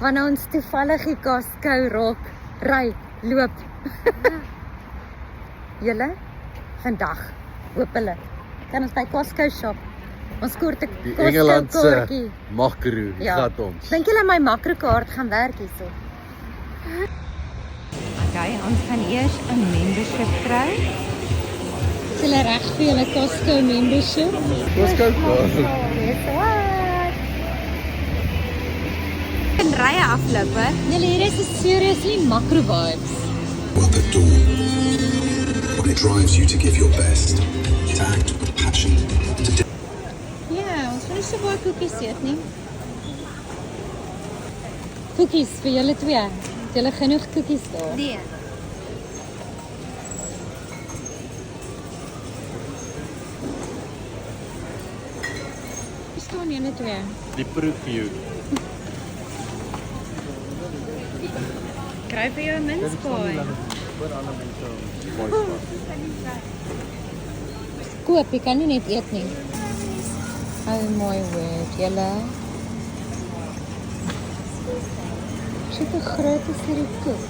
Wanneer ons toevallig die Costco loop. Julle, vandag, hoop hulle, kan ons by Costco shop. Ons koort 'n Die Costco Engelandse kaartjie. makro, Ja. gat ons. Dink julle my makrokaart gaan werk hierso? Okay, ons gaan eers 'n membership kry. Is hulle reg vir julle Costco membership? Costco. Yes, what? En rye afloop, hè? Julle hier is seriously macro vibes. Up at dawn, when it drives you to give your best, to act with passion, to Ja, ons gaan nie so baie koekies eet nie. Koekies vir julle twee. Het julle genoeg koekies daar? Nee. Verstaan julle twee? Die preview. Kry vir jou 'n minskaai. Koop, jy kan nie net eet nie. Oh my word, julle. Kyk hoe groot is hierdie koek.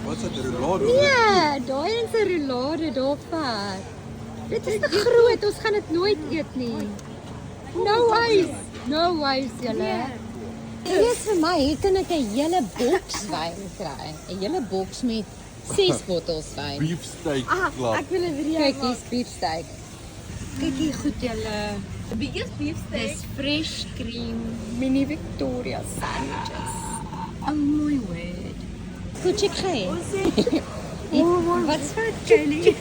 Wat is dit, roulade? Nee, daai is 'n roulade daar ver. Dit is te groot, ons gaan dit nooit eet nie. No ways, julle. Dis vir my, hier kan ek 'n hele boks wyn kry. 'n Hele boks met 6 bottels wyn. Beefsteak klap. Ek wil 'n video maak. Kyk, hier's beefsteak. Kyk hier goed julle. The biggest beefsteak. Dis fresh cream mini Victoria sandwiches. Oh my word. Goed check gee. Wat's fout, Kylie?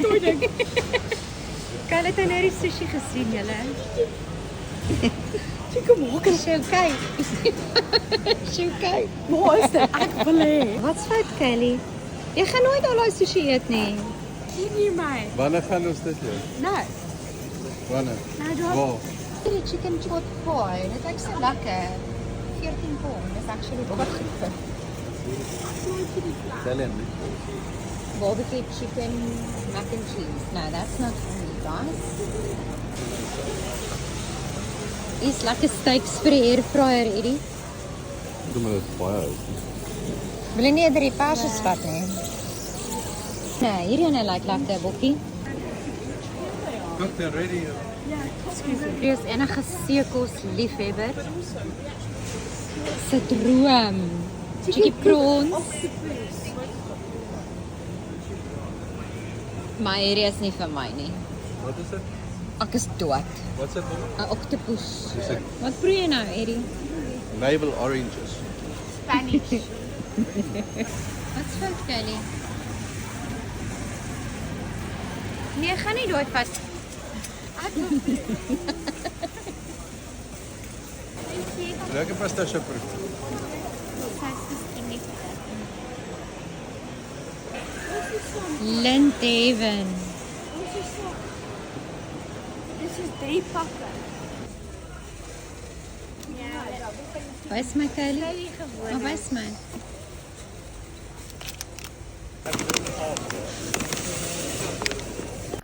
Kylie het nou die sushi gesien julle. Chicken maak en Sjoe, kyk. Sjoe, kyk. waar is dit? Ek wil hê. Wat's fout, Kylie? Jy gaan nooit al daai sushi eet nie. Sien jy my? Wanneer gaan ons dit doen? Nou, Wanneer? nou daar. Waar? Die chicken pot pie, dit is so lekker. 14 pond, dis actually baie goed. Selen. Barbecue chicken mac and cheese. No, that's not for me, guys. Is lekker steaks vir die airfryer, Eddie. Kom maar dit baie. Wil jy nie eerder die persies vat nie? Nee, hierdie ene lyk lekker, bokkie. Cooked and ready. Hier is enige seekos liefhebber. Se droom. Chicken prawns. Maar hierdie is nie vir my nie. Wat is dit? Ek is dood. Wat is dit? 'n Octopus. Dis 'n Wat proe jy nou, Eddie? navel oranges. Spanish. Wat's fout, Kelly? Nee, gaan nie daai vat. Lekker pistache proef. Linthaven. Dis is 3 pakke. Wys my, Kelly. Maar wys my.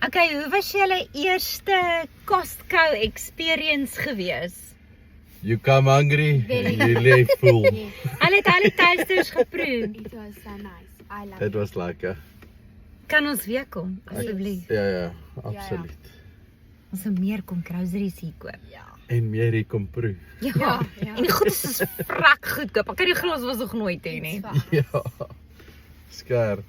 Okay, hoe was julle eerste Costco experience gewees? You come hungry, you leave full. Hulle het al die toasters geproe. It was so nice. I love Dit was lekker. Kan ons weer kom, asseblief? Ja, absoluut. Ons moet meer kom groceries hier koop. En meer hier kom proe. Ja. En die goed is vrek goedkoop. Ek kan die glos was nog nooit hê nie. Ja. Skerp.